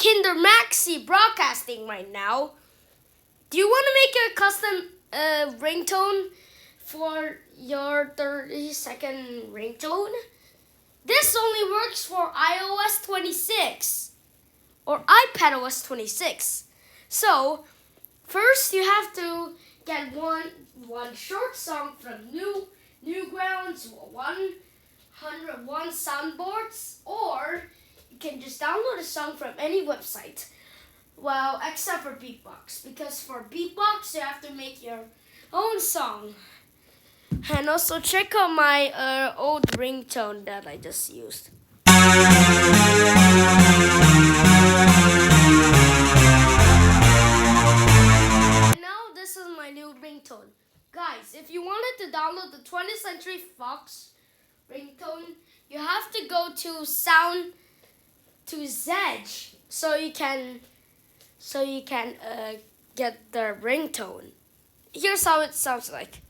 Kinder Maxi broadcasting right now. Do you want to make a custom ringtone for your 30-second ringtone? This only works for iOS 26 or iPadOS 26. So, first you have to get one short song from Newgrounds 101 Soundboards, or you can just download a song from any website. Well, except for Beatbox, because for Beatbox you have to make your own song. And also check out my old ringtone that I just used. And now this is my new ringtone. Guys, if you wanted to download the 20th Century Fox ringtone, you have to go to Sound to Zedge so you can get the ringtone. Here's how it sounds like.